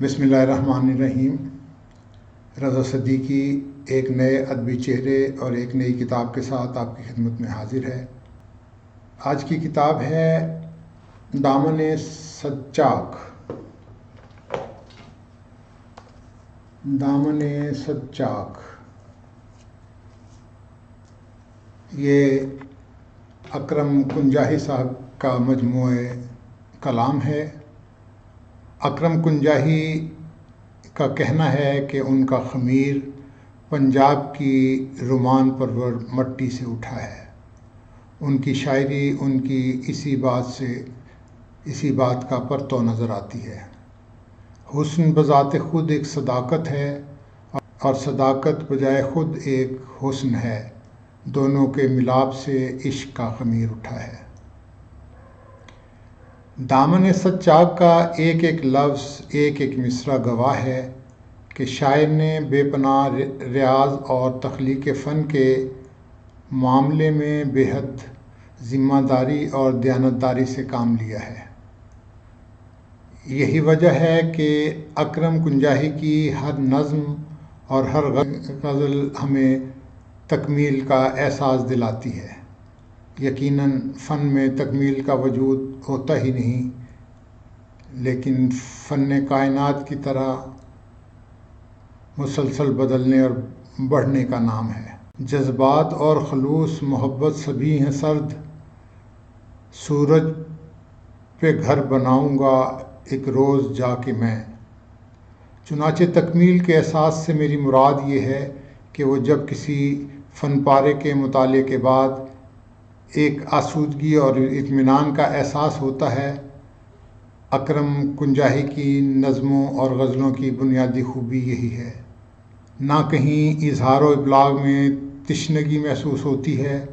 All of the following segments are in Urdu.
بسم اللہ الرحمن الرحیم۔ رضا صدیقی ایک نئے ادبی چہرے اور ایک نئی کتاب کے ساتھ آپ کی خدمت میں حاضر ہے۔ آج کی کتاب ہے دامن صدچاک۔ دامن صدچاک یہ اکرم کنجاہی صاحب کا مجموعہ کلام ہے۔ اکرم کنجاہی کا کہنا ہے کہ ان کا خمیر پنجاب کی رومان پرور مٹی سے اٹھا ہے۔ ان کی شاعری ان کی اسی بات کا پرتو نظر آتی ہے۔ حسن بذات خود ایک صداقت ہے اور صداقت بجائے خود ایک حسن ہے۔ دونوں کے ملاپ سے عشق کا خمیر اٹھا ہے۔ دامن صدچاک کا ایک ایک لفظ ایک ایک مصرع گواہ ہے کہ شاعر نے بے پناہ ریاض اور تخلیق فن کے معاملے میں بے حد ذمہ داری اور دیانتداری سے کام لیا ہے۔ یہی وجہ ہے کہ اکرم کنجاہی کی ہر نظم اور ہر غزل ہمیں تکمیل کا احساس دلاتی ہے۔ یقیناً فن میں تکمیل کا وجود ہوتا ہی نہیں، لیکن فن کائنات کی طرح مسلسل بدلنے اور بڑھنے کا نام ہے۔ جذبات اور خلوص محبت سبھی ہیں سرد، سورج پہ گھر بناؤں گا ایک روز جا کے میں۔ چنانچہ تکمیل کے احساس سے میری مراد یہ ہے کہ وہ جب کسی فن پارے کے مطالعے کے بعد ایک آسودگی اور اطمینان کا احساس ہوتا ہے۔ اکرم کنجاہی کی نظموں اور غزلوں کی بنیادی خوبی یہی ہے۔ نہ کہیں اظہار و ابلاغ میں تشنگی محسوس ہوتی ہے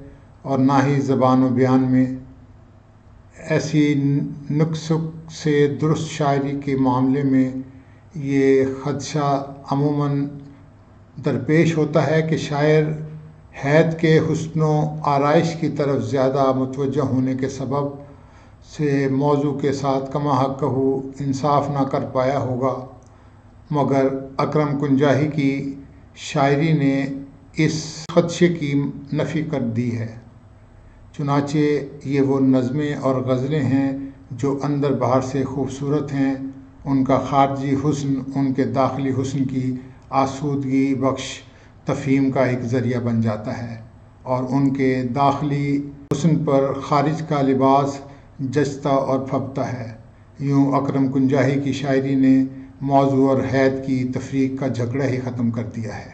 اور نہ ہی زبان و بیان میں۔ ایسی نقص سے درست شاعری کے معاملے میں یہ خدشہ عموماً درپیش ہوتا ہے کہ شاعر حید کے حسن و آرائش کی طرف زیادہ متوجہ ہونے کے سبب سے موضوع کے ساتھ کما حق انصاف نہ کر پایا ہوگا، مگر اکرم کنجاہی کی شاعری نے اس خدشے کی نفی کر دی ہے۔ چنانچہ یہ وہ نظمیں اور غزلیں ہیں جو اندر باہر سے خوبصورت ہیں۔ ان کا خارجی حسن ان کے داخلی حسن کی آسودگی بخش تفہیم کا ایک ذریعہ بن جاتا ہے اور ان کے داخلی حسن پر خارج کا لباس جچتا اور پھبتا ہے۔ یوں اکرم کنجاہی کی شاعری نے موضوع اور حید کی تفریق کا جھگڑا ہی ختم کر دیا ہے،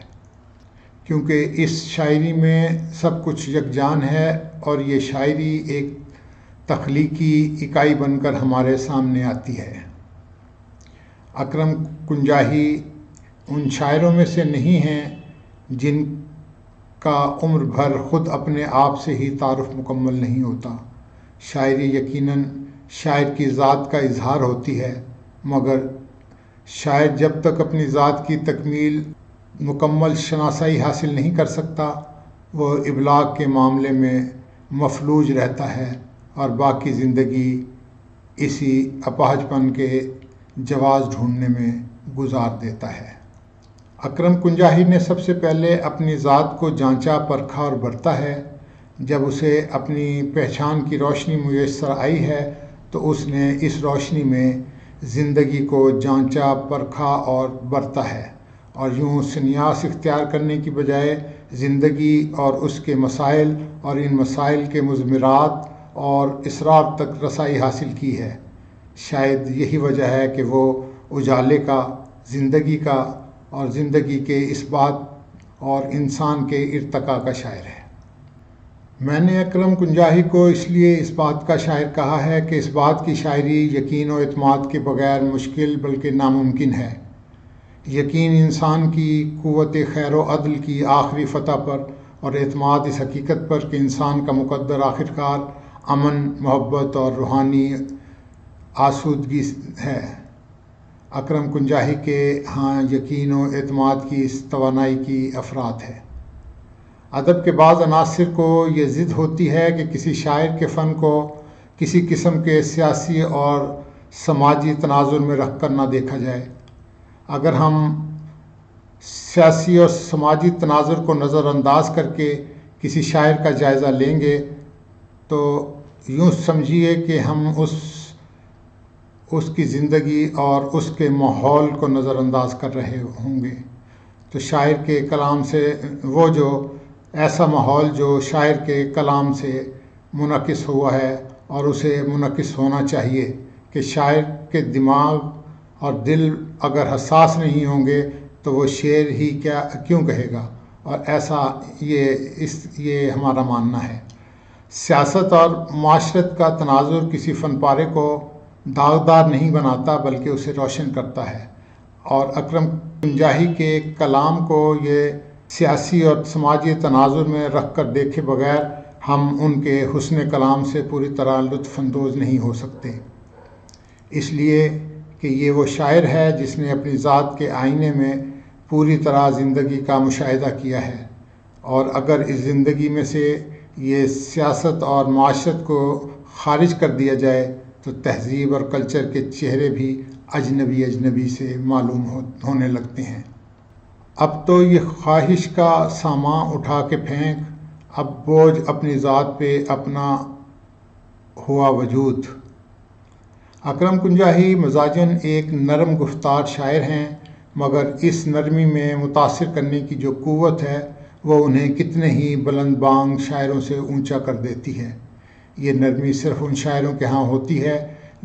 کیونکہ اس شاعری میں سب کچھ یکجان ہے اور یہ شاعری ایک تخلیقی اکائی بن کر ہمارے سامنے آتی ہے۔ اکرم کنجاہی ان شاعروں میں سے نہیں ہیں جن کا عمر بھر خود اپنے آپ سے ہی تعارف مکمل نہیں ہوتا۔ شاعری یقیناً شاعر کی ذات کا اظہار ہوتی ہے، مگر شاعر جب تک اپنی ذات کی تکمیل مکمل شناسائی حاصل نہیں کر سکتا، وہ ابلاغ کے معاملے میں مفلوج رہتا ہے اور باقی زندگی اسی اپاہج پن کے جواز ڈھونڈنے میں گزار دیتا ہے۔ اکرم کنجاہی نے سب سے پہلے اپنی ذات کو جانچا پرکھا اور برتا ہے۔ جب اسے اپنی پہچان کی روشنی میسر آئی ہے تو اس نے اس روشنی میں زندگی کو جانچا پرکھا اور برتا ہے، اور یوں سنیاس اختیار کرنے کی بجائے زندگی اور اس کے مسائل اور ان مسائل کے مضمرات اور اسرار تک رسائی حاصل کی ہے۔ شاید یہی وجہ ہے کہ وہ اجالے کا، زندگی کا اور زندگی کے اثبات اور انسان کے ارتقاء کا شاعر ہے۔ میں نے اکرم کنجاہی کو اس لیے اس بات کا شاعر کہا ہے کہ اس بات کی شاعری یقین و اعتماد کے بغیر مشکل بلکہ ناممکن ہے۔ یقین انسان کی قوت خیر و عدل کی آخری فتح پر اور اعتماد اس حقیقت پر کہ انسان کا مقدر آخرکار امن، محبت اور روحانی آسودگی ہے۔ اکرم کنجاہی کے ہاں یقین و اعتماد کی اس توانائی کی افراد ہے۔ ادب کے بعض عناصر کو یہ ضد ہوتی ہے کہ کسی شاعر کے فن کو کسی قسم کے سیاسی اور سماجی تناظر میں رکھ کر نہ دیکھا جائے۔ اگر ہم سیاسی اور سماجی تناظر کو نظر انداز کر کے کسی شاعر کا جائزہ لیں گے تو یوں سمجھیے کہ ہم اس کی زندگی اور اس کے ماحول کو نظر انداز کر رہے ہوں گے. تو شاعر کے کلام سے وہ جو ایسا ماحول جو شاعر کے کلام سے منعکس ہوا ہے اور اسے منعکس ہونا چاہیے کہ شاعر کے دماغ اور دل اگر حساس نہیں ہوں گے تو وہ شعر ہی کیوں کہے گا. اور ایسا یہ ہمارا ماننا ہے. سیاست اور معاشرت کا تناظر کسی فن پارے کو داغدار نہیں بناتا بلکہ اسے روشن کرتا ہے. اور اکرم کنجاہی کے کلام کو یہ سیاسی اور سماجی تناظر میں رکھ کر دیکھے بغیر ہم ان کے حسن کلام سے پوری طرح لطف اندوز نہیں ہو سکتے. اس لیے کہ یہ وہ شاعر ہے جس نے اپنی ذات کے آئینے میں پوری طرح زندگی کا مشاہدہ کیا ہے. اور اگر اس زندگی میں سے یہ سیاست اور معاشرت کو خارج کر دیا جائے تو تہذیب اور کلچر کے چہرے بھی اجنبی سے معلوم ہونے لگتے ہیں. اب تو یہ خواہش کا سامان اٹھا کے پھینک، اب بوجھ اپنی ذات پہ اپنا ہوا وجود. اکرم کنجاہی مزاجاً ایک نرم گفتار شاعر ہیں، مگر اس نرمی میں متاثر کرنے کی جو قوت ہے وہ انہیں کتنے ہی بلند بانگ شاعروں سے اونچا کر دیتی ہے. یہ نرمی صرف ان شاعروں کے ہاں ہوتی ہے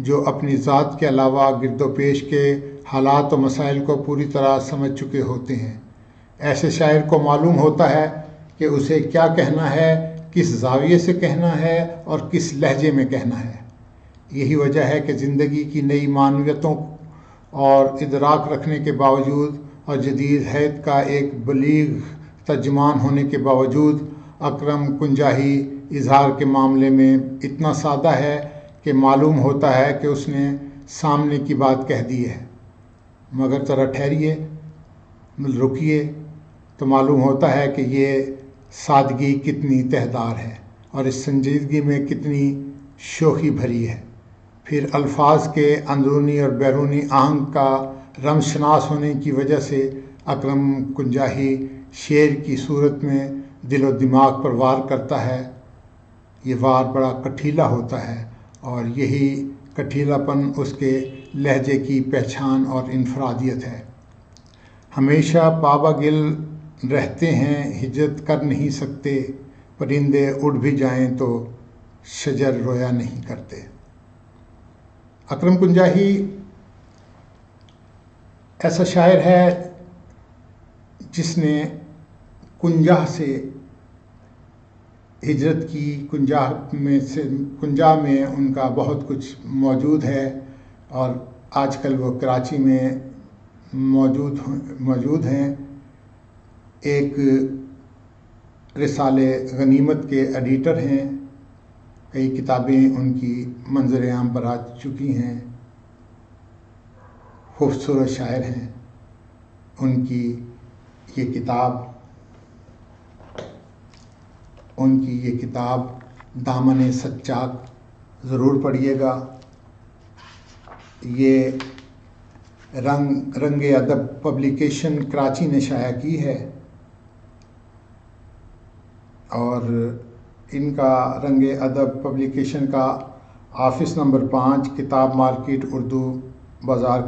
جو اپنی ذات کے علاوہ گرد و پیش کے حالات و مسائل کو پوری طرح سمجھ چکے ہوتے ہیں. ایسے شاعر کو معلوم ہوتا ہے کہ اسے کیا کہنا ہے، کس زاویے سے کہنا ہے اور کس لہجے میں کہنا ہے. یہی وجہ ہے کہ زندگی کی نئی معنویتوں اور ادراک رکھنے کے باوجود اور جدید حیت کا ایک بلیغ ترجمان ہونے کے باوجود اکرم کنجاہی اظہار کے معاملے میں اتنا سادہ ہے کہ معلوم ہوتا ہے کہ اس نے سامنے کی بات کہہ دی ہے. مگر ذرا ٹھہریے، رکیے تو معلوم ہوتا ہے کہ یہ سادگی کتنی تہدار ہے اور اس سنجیدگی میں کتنی شوخی بھری ہے. پھر الفاظ کے اندرونی اور بیرونی آہنگ کا رمز شناس ہونے کی وجہ سے اکرم کنجاہی شعر کی صورت میں دل و دماغ پر وار کرتا ہے. یہ وار بڑا کٹھیلا ہوتا ہے اور یہی کٹھیلا پن اس کے لہجے کی پہچان اور انفرادیت ہے. ہمیشہ پابا گل رہتے ہیں، ہجرت کر نہیں سکتے، پرندے اڑ بھی جائیں تو شجر رویا نہیں کرتے. اکرم کنجاہی ایسا شاعر ہے جس نے کنجاہ سے ہجرت کی. کنجاہ میں ان کا بہت کچھ موجود ہے اور آج کل وہ کراچی میں موجود ہیں. ایک رسالے غنیمت کے ایڈیٹر ہیں، کئی کتابیں ان کی منظر عام پر آ چکی ہیں. خوبصورت شاعر ہیں. ان کی یہ کتاب دامن سچاک ضرور پڑھیے گا. یہ رنگ ادب پبلیکیشن کراچی نے شائع کی ہے اور ان کا رنگ ادب پبلیکیشن کا آفس نمبر 5 کتاب مارکیٹ اردو بازار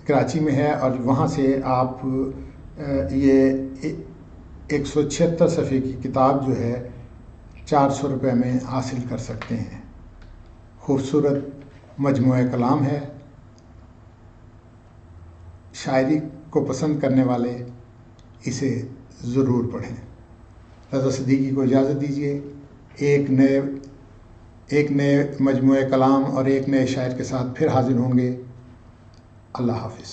کراچی میں ہے اور وہاں سے آپ یہ 176 صفحے کی کتاب جو ہے 400 روپے میں حاصل کر سکتے ہیں. خوبصورت مجموعہ کلام ہے. شاعری کو پسند کرنے والے اسے ضرور پڑھیں. رضا صدیقی کو اجازت دیجیے. ایک نئے مجموعہ کلام اور ایک نئے شاعر کے ساتھ پھر حاضر ہوں گے. اللہ حافظ.